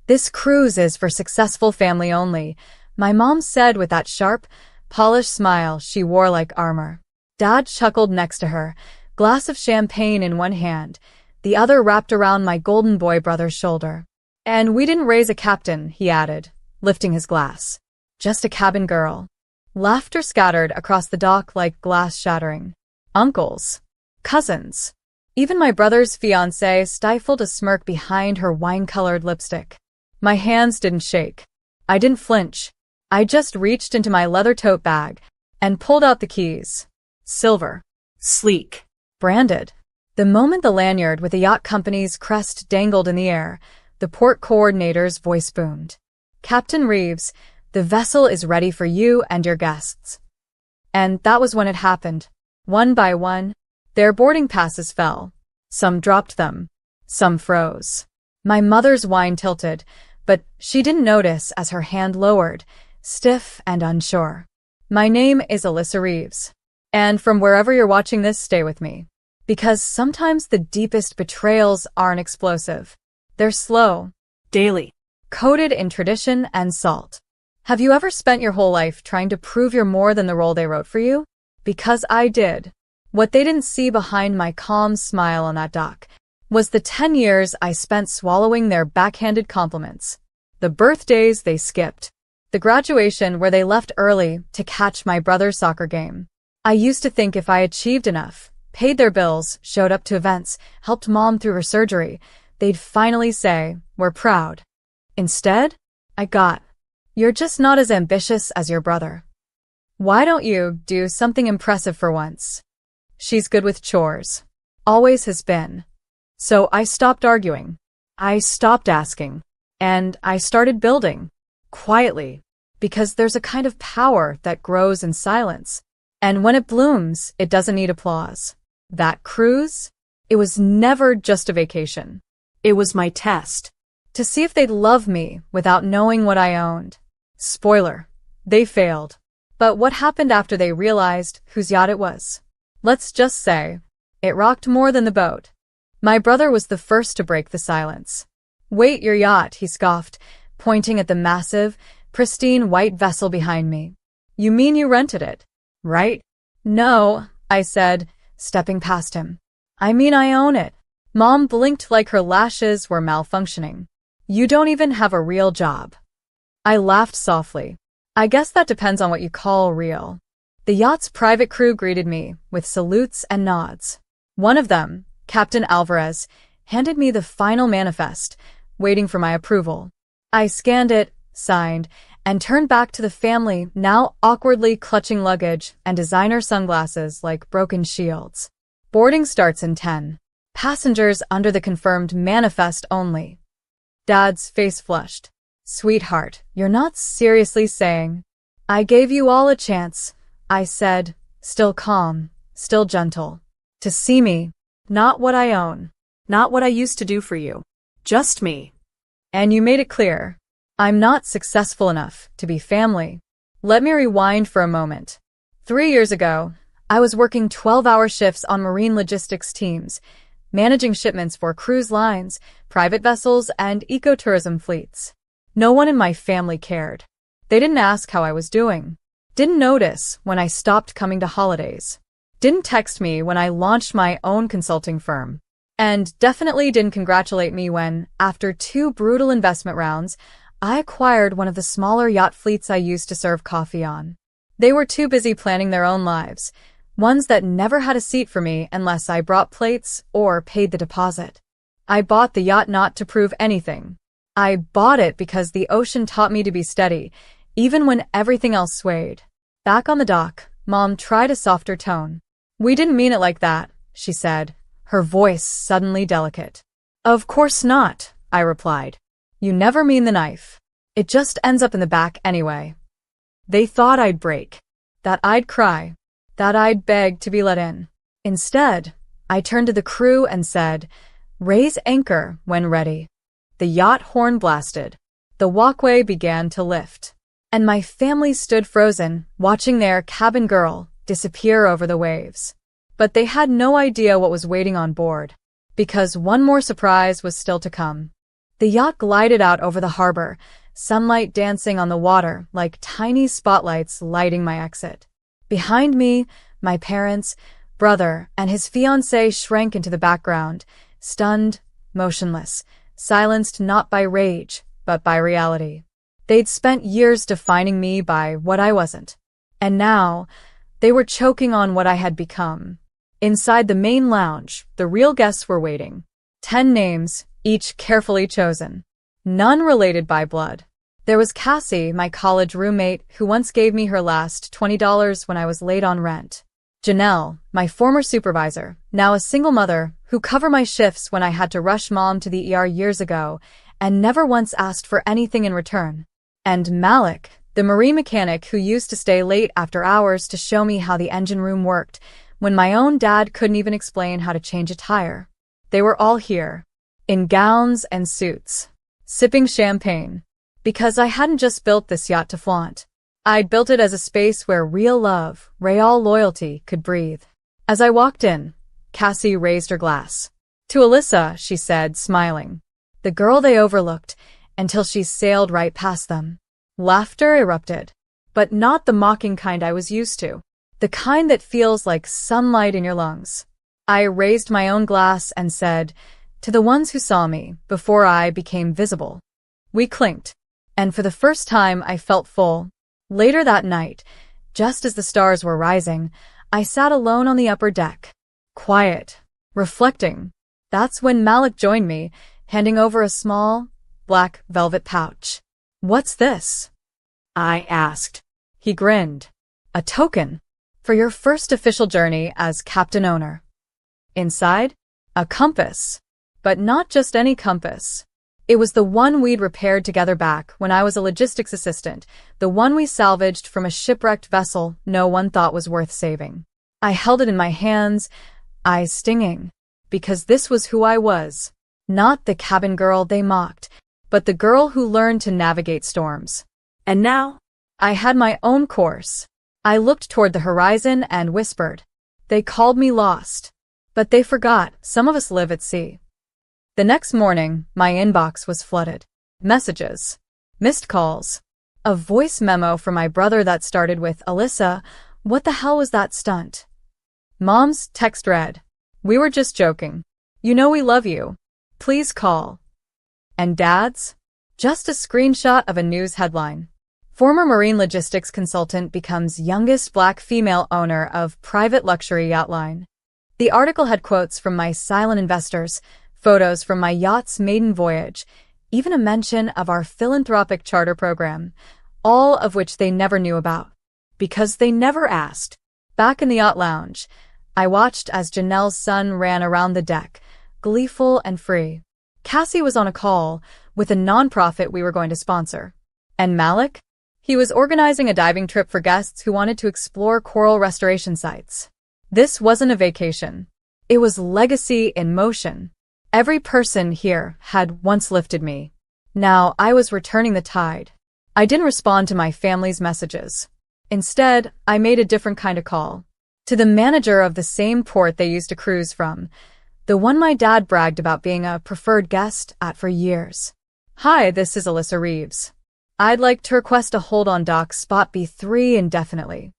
"This cruise is for successful family only," my mom said with that sharp, polished smile she wore like armor. Dad chuckled next to her, glass of champagne in one hand, the other wrapped around my golden boy brother's shoulder. "And we didn't raise a captain," he added, lifting his glass. "Just a cabin girl." Laughter scattered across the dock like glass shattering. Uncles. Cousins. Even my brother's fiancée stifled a smirk behind her wine-colored lipstick. My hands didn't shake. I didn't flinch. I just reached into my leather tote bag and pulled out the keys. Silver. Sleek. Branded. The moment the lanyard with the yacht company's crest dangled in the air, the port coordinator's voice boomed. "Captain Reeves, the vessel is ready for you and your guests." And that was when it happened. One by one, their boarding passes fell. Some dropped them. Some froze. My mother's wine tilted, but she didn't notice as her hand lowered, stiff and unsure. "My name is Alyssa Reeves. And from wherever you're watching this, stay with me. Because sometimes the deepest betrayals aren't explosive. They're slow, daily, coated in tradition and salt." Have you ever spent your whole life trying to prove you're more than the role they wrote for you? Because I did. What they didn't see behind my calm smile on that dock was the 10 years I spent swallowing their backhanded compliments. The birthdays they skipped. The graduation where they left early to catch my brother's soccer game. I used to think if I achieved enough, paid their bills, showed up to events, helped mom through her surgery, they'd finally say, "We're proud." Instead, I got, "You're just not as ambitious as your brother. Why don't you do something impressive for once?" She's good with chores. Always has been. So I stopped arguing. I stopped asking. And I started building. Quietly. Because there's a kind of power that grows in silence. And when it blooms, it doesn't need applause. That cruise? It was never just a vacation. It was my test. To see if they'd love me without knowing what I owned. Spoiler. They failed. But what happened after they realized whose yacht it was? Let's just say, it rocked more than the boat. My brother was the first to break the silence. "Wait, your yacht," he scoffed, pointing at the massive, pristine white vessel behind me. "You mean you rented it, right?" "No," I said, stepping past him. "I mean I own it." Mom blinked like her lashes were malfunctioning. "You don't even have a real job." I laughed softly. "I guess that depends on what you call real." The yacht's private crew greeted me with salutes and nods. One of them, Captain Alvarez, handed me the final manifest, waiting for my approval. I scanned it, signed, and turned back to the family, now awkwardly clutching luggage and designer sunglasses like broken shields. "Boarding starts in 10. Passengers under the confirmed manifest only." Dad's face flushed. "Sweetheart, you're not seriously saying—" "I gave you all a chance," I said, still calm, still gentle. "To see me, not what I own, not what I used to do for you, just me. And you made it clear. I'm not successful enough to be family." Let me rewind for a moment. 3 years ago, I was working 12-hour shifts on marine logistics teams, managing shipments for cruise lines, private vessels, and ecotourism fleets. No one in my family cared. They didn't ask how I was doing. Didn't notice when I stopped coming to holidays. Didn't text me when I launched my own consulting firm. And definitely didn't congratulate me when, after 2 brutal investment rounds, I acquired one of the smaller yacht fleets I used to serve coffee on. They were too busy planning their own lives, ones that never had a seat for me unless I brought plates or paid the deposit. I bought the yacht not to prove anything. I bought it because the ocean taught me to be steady, even when everything else swayed. Back on the dock, Mom tried a softer tone. "We didn't mean it like that," she said, her voice suddenly delicate. "Of course not," I replied. "You never mean the knife. It just ends up in the back anyway." They thought I'd break, that I'd cry, that I'd beg to be let in. Instead, I turned to the crew and said, "Raise anchor when ready." The yacht horn blasted. The walkway began to lift. And my family stood frozen, watching their cabin girl disappear over the waves. But they had no idea what was waiting on board, because one more surprise was still to come. The yacht glided out over the harbor, sunlight dancing on the water like tiny spotlights lighting my exit. Behind me, my parents, brother, and his fiancée shrank into the background, stunned, motionless, silenced not by rage, but by reality. They'd spent years defining me by what I wasn't. And now, they were choking on what I had become. Inside the main lounge, the real guests were waiting. 10 names, each carefully chosen. None related by blood. There was Cassie, my college roommate, who once gave me her last $20 when I was late on rent. Janelle, my former supervisor, now a single mother, who covered my shifts when I had to rush mom to the ER years ago, and never once asked for anything in return. And Malik, the marine mechanic who used to stay late after hours to show me how the engine room worked, when my own dad couldn't even explain how to change a tire. They were all here, in gowns and suits, sipping champagne, because I hadn't just built this yacht to flaunt. I'd built it as a space where real love, real loyalty could breathe. As I walked in, Cassie raised her glass. To Alyssa, she said, smiling. The girl they overlooked, until she sailed right past them. Laughter erupted, but not the mocking kind I was used to. The kind that feels like sunlight in your lungs. I raised my own glass and said, to the ones who saw me before I became visible. We clinked, and for the first time I felt full. Later that night, just as the stars were rising, I sat alone on the upper deck. Quiet, reflecting. That's when Malik joined me, handing over a small, black velvet pouch. What's this? I asked. He grinned. A token. For your first official journey as captain owner. Inside, a compass. But not just any compass. It was the one we'd repaired together back when I was a logistics assistant, the one we salvaged from a shipwrecked vessel no one thought was worth saving. I held it in my hands, eyes stinging, because this was who I was. Not the cabin girl they mocked, but the girl who learned to navigate storms. And now, I had my own course. I looked toward the horizon and whispered. They called me lost. But they forgot, some of us live at sea. The next morning, my inbox was flooded. Messages. Missed calls. A voice memo from my brother that started with, Alyssa, what the hell was that stunt? Mom's text read, we were just joking. You know we love you. Please call. And Dad's? Just a screenshot of a news headline. Former marine logistics consultant becomes youngest black female owner of private luxury yacht line. The article had quotes from my silent investors, photos from my yacht's maiden voyage, even a mention of our philanthropic charter program, all of which they never knew about, because they never asked. Back in the yacht lounge, I watched as Janelle's son ran around the deck, gleeful and free. Cassie was on a call with a nonprofit we were going to sponsor. And Malik? He was organizing a diving trip for guests who wanted to explore coral restoration sites. This wasn't a vacation. It was legacy in motion. Every person here had once lifted me. Now I was returning the tide. I didn't respond to my family's messages. Instead, I made a different kind of call. To the manager of the same port they used to cruise from, the one my dad bragged about being a preferred guest at for years. Hi, this is Alyssa Reeves. I'd like to request a hold on dock spot B3 indefinitely.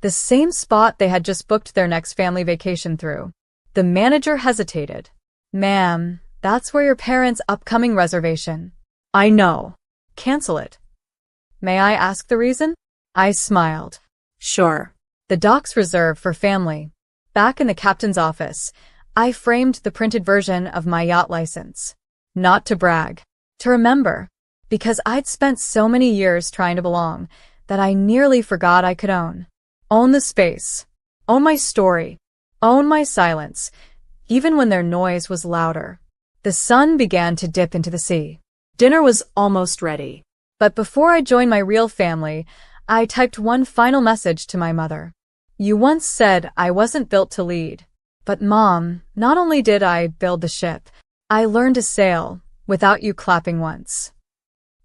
The same spot they had just booked their next family vacation through. The manager hesitated. Ma'am, that's where your parents' upcoming reservation. I know. Cancel it. May I ask the reason? I smiled. Sure. The dock's reserved for family. Back in the captain's office, I framed the printed version of my yacht license. Not to brag. To remember. Because I'd spent so many years trying to belong that I nearly forgot I could own. Own the space. Own my story. Own my silence, even when their noise was louder. The sun began to dip into the sea. Dinner was almost ready. But before I joined my real family, I typed one final message to my mother. You once said I wasn't built to lead. But Mom, not only did I build the ship, I learned to sail without you clapping once.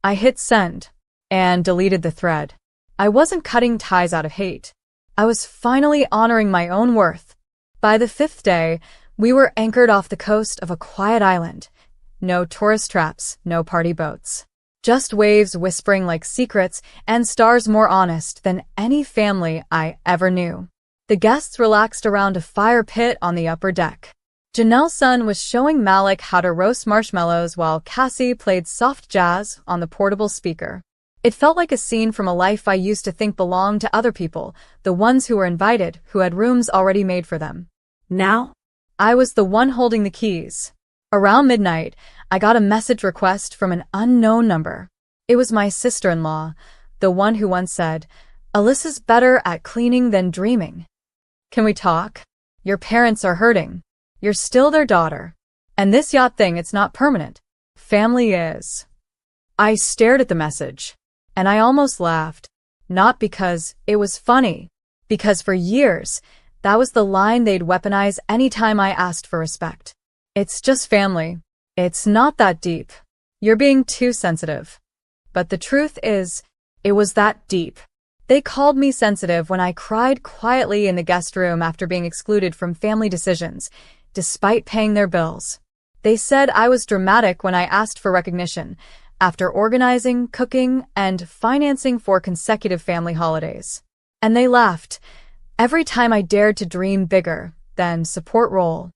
I hit send and deleted the thread. I wasn't cutting ties out of hate. I was finally honoring my own worth. By the 5th day, we were anchored off the coast of a quiet island, No tourist traps, no party boats. Just waves whispering like secrets and stars more honest than any family I ever knew. The guests relaxed around a fire pit on the upper deck. Janelle's son was showing Malik how to roast marshmallows while Cassie played soft jazz on the portable speaker. It felt like a scene from a life I used to think belonged to other people, the ones who were invited, who had rooms already made for them. Now, I was the one holding the keys. Around midnight, I got a message request from an unknown number. It was my sister-in-law, the one who once said, "Alyssa's better at cleaning than dreaming. Can we talk? Your parents are hurting. You're still their daughter. And this yacht thing, it's not permanent. Family is." I stared at the message, and I almost laughed. Not because it was funny, because for years, that was the line they'd weaponize anytime I asked for respect. It's just family. It's not that deep. You're being too sensitive. But the truth is, it was that deep. They called me sensitive when I cried quietly in the guest room after being excluded from family decisions, despite paying their bills. They said I was dramatic when I asked for recognition, after organizing, cooking, and financing 4 consecutive family holidays. And they laughed every time I dared to dream bigger than support role.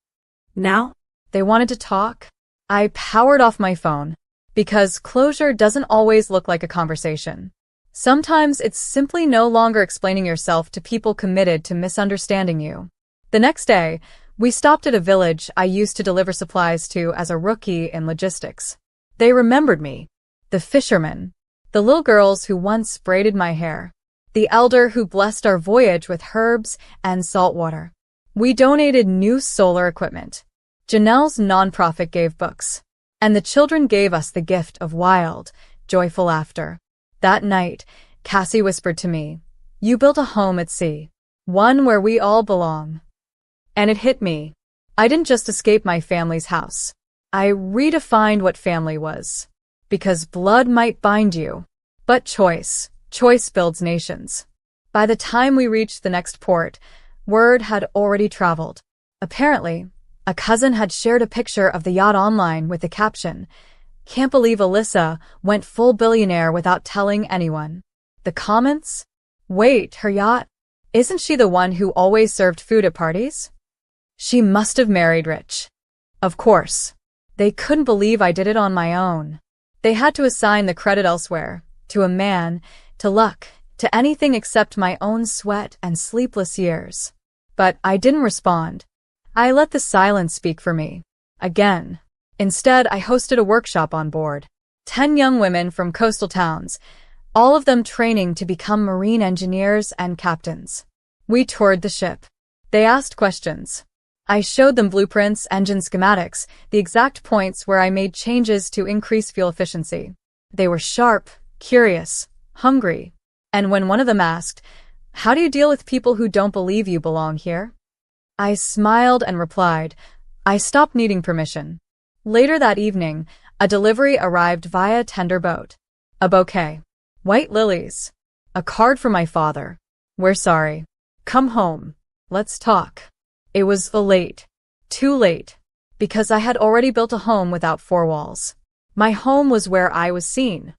Now, they wanted to talk. I powered off my phone, because closure doesn't always look like a conversation. Sometimes it's simply no longer explaining yourself to people committed to misunderstanding you. The next day, we stopped at a village I used to deliver supplies to as a rookie in logistics. They remembered me. The fishermen, the little girls who once braided my hair, the elder who blessed our voyage with herbs and salt water. We donated new solar equipment. Janelle's nonprofit gave books, and the children gave us the gift of wild, joyful laughter. That night, Cassie whispered to me, "You built a home at sea, one where we all belong." And it hit me. I didn't just escape my family's house. I redefined what family was. Because blood might bind you, but choice builds nations. By the time we reached the next port, word had already traveled. Apparently, a cousin had shared a picture of the yacht online with the caption, "Can't believe Alyssa went full billionaire without telling anyone." The comments? "Wait, her yacht? Isn't she the one who always served food at parties? She must have married rich." Of course. They couldn't believe I did it on my own. They had to assign the credit elsewhere, to a man, to luck, to anything except my own sweat and sleepless years. But I didn't respond. I let the silence speak for me. Again. Instead, I hosted a workshop on board. 10 young women from coastal towns, all of them training to become marine engineers and captains. We toured the ship. They asked questions. I showed them blueprints, engine schematics, the exact points where I made changes to increase fuel efficiency. They were sharp, curious, hungry. And when one of them asked, "How do you deal with people who don't believe you belong here?" I smiled and replied, "I stopped needing permission." Later that evening, a delivery arrived via tender boat. A bouquet. White lilies. A card from my father. "We're sorry. Come home. Let's talk." It was late. Too late. Because I had already built a home without 4 walls. My home was where I was seen,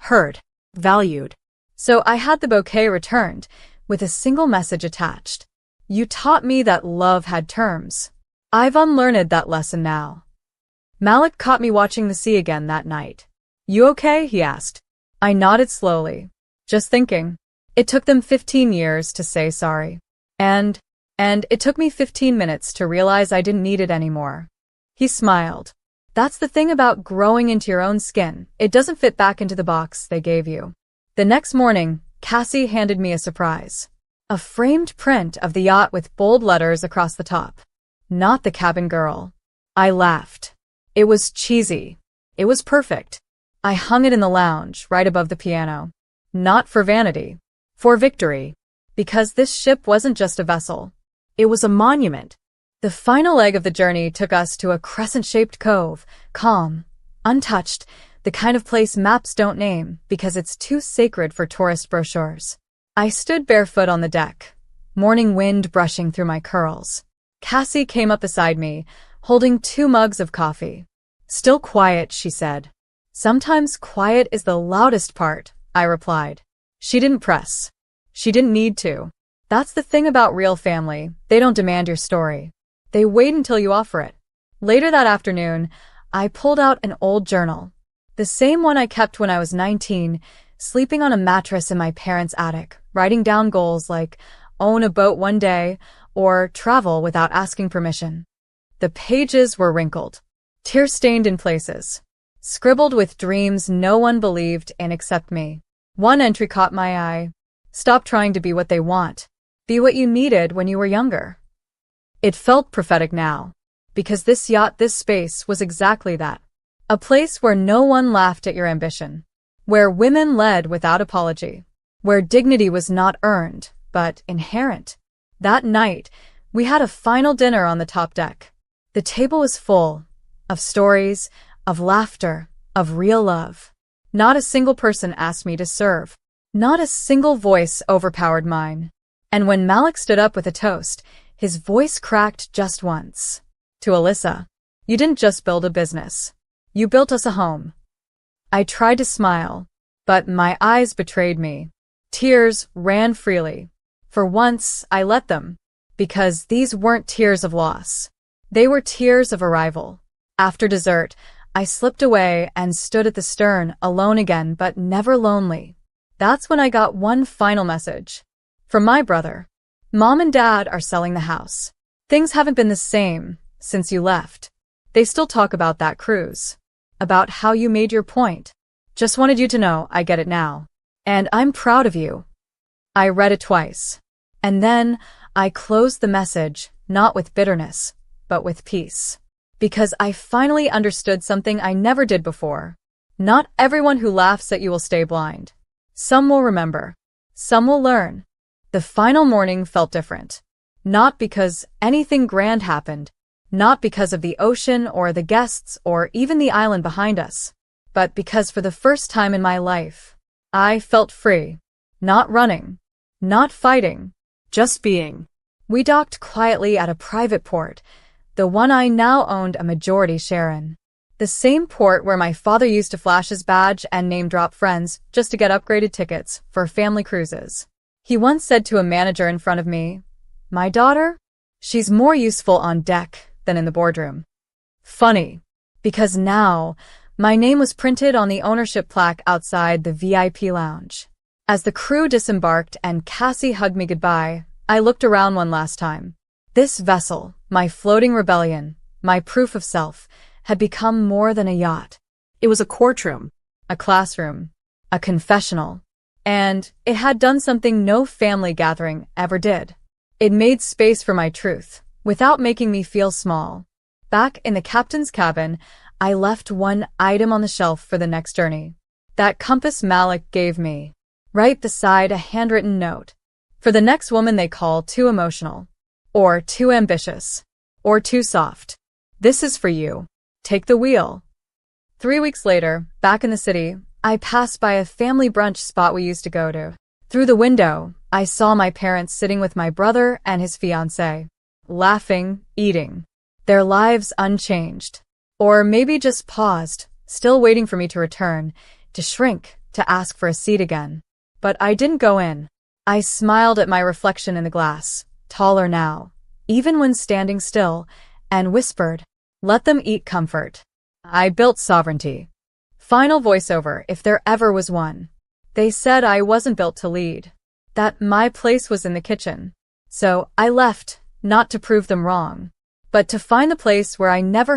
heard, valued. So I had the bouquet returned, with a single message attached. "You taught me that love had terms. I've unlearned that lesson now." Malik caught me watching the sea again that night. "You okay?" he asked. I nodded slowly. Just thinking. It took them 15 years to say sorry. And it took me 15 minutes to realize I didn't need it anymore. He smiled. That's the thing about growing into your own skin. It doesn't fit back into the box they gave you. The next morning, Cassie handed me a surprise. A framed print of the yacht with bold letters across the top. Not the cabin girl. I laughed. It was cheesy. It was perfect. I hung it in the lounge, right above the piano. Not for vanity. For victory. Because this ship wasn't just a vessel. It was a monument. The final leg of the journey took us to a crescent-shaped cove, calm, untouched, the kind of place maps don't name because it's too sacred for tourist brochures. I stood barefoot on the deck, morning wind brushing through my curls. Cassie came up beside me, holding 2 mugs of coffee. Still quiet, she said. Sometimes quiet is the loudest part, I replied. She didn't press. She didn't need to. That's the thing about real family. They don't demand your story. They wait until you offer it. Later that afternoon, I pulled out an old journal. The same one I kept when I was 19, sleeping on a mattress in my parents' attic, writing down goals like own a boat one day or travel without asking permission. The pages were wrinkled, tear-stained in places, scribbled with dreams no one believed in except me. One entry caught my eye. Stop trying to be what they want. Be what you needed when you were younger. It felt prophetic now, because this space was exactly that. A place where no one laughed at your ambition, where women led without apology, where dignity was not earned, but inherent. That night, we had a final dinner on the top deck. The table was full of stories, of laughter, of real love. Not a single person asked me to serve. Not a single voice overpowered mine. And when Malik stood up with a toast, his voice cracked just once. To Alyssa, you didn't just build a business. You built us a home. I tried to smile, but my eyes betrayed me. Tears ran freely. For once, I let them, because these weren't tears of loss. They were tears of arrival. After dessert, I slipped away and stood at the stern, alone again, but never lonely. That's when I got one final message. From my brother. Mom and Dad are selling the house. Things haven't been the same since you left. They still talk about that cruise. About how you made your point. Just wanted you to know I get it now. And I'm proud of you. I read it twice. And then I closed the message, not with bitterness, but with peace. Because I finally understood something I never did before. Not everyone who laughs at you will stay blind. Some will remember. Some will learn. The final morning felt different. Not because anything grand happened. Not because of the ocean or the guests or even the island behind us. But because for the first time in my life, I felt free. Not running. Not fighting. Just being. We docked quietly at a private port, the one I now owned a majority share in. The same port where my father used to flash his badge and name-drop friends just to get upgraded tickets for family cruises. He once said to a manager in front of me, "My daughter? She's more useful on deck than in the boardroom." Funny, because now my name was printed on the ownership plaque outside the VIP lounge. As the crew disembarked and Cassie hugged me goodbye, I looked around one last time. This vessel, my floating rebellion, my proof of self, had become more than a yacht. It was a courtroom, a classroom, a confessional, and it had done something no family gathering ever did. It made space for my truth, without making me feel small. Back in the captain's cabin, I left one item on the shelf for the next journey. That compass Malik gave me, right beside a handwritten note. For the next woman they call too emotional, or too ambitious, or too soft. This is for you. Take the wheel. 3 weeks later, back in the city, I passed by a family brunch spot we used to go to. Through the window, I saw my parents sitting with my brother and his fiancée, laughing, eating. Their lives unchanged. Or maybe just paused, still waiting for me to return, to shrink, to ask for a seat again. But I didn't go in. I smiled at my reflection in the glass, taller now, even when standing still, and whispered, "Let them eat comfort." I built sovereignty. Final voiceover, if there ever was one. They said I wasn't built to lead, that my place was in the kitchen. So I left, not to prove them wrong, but to find the place where I never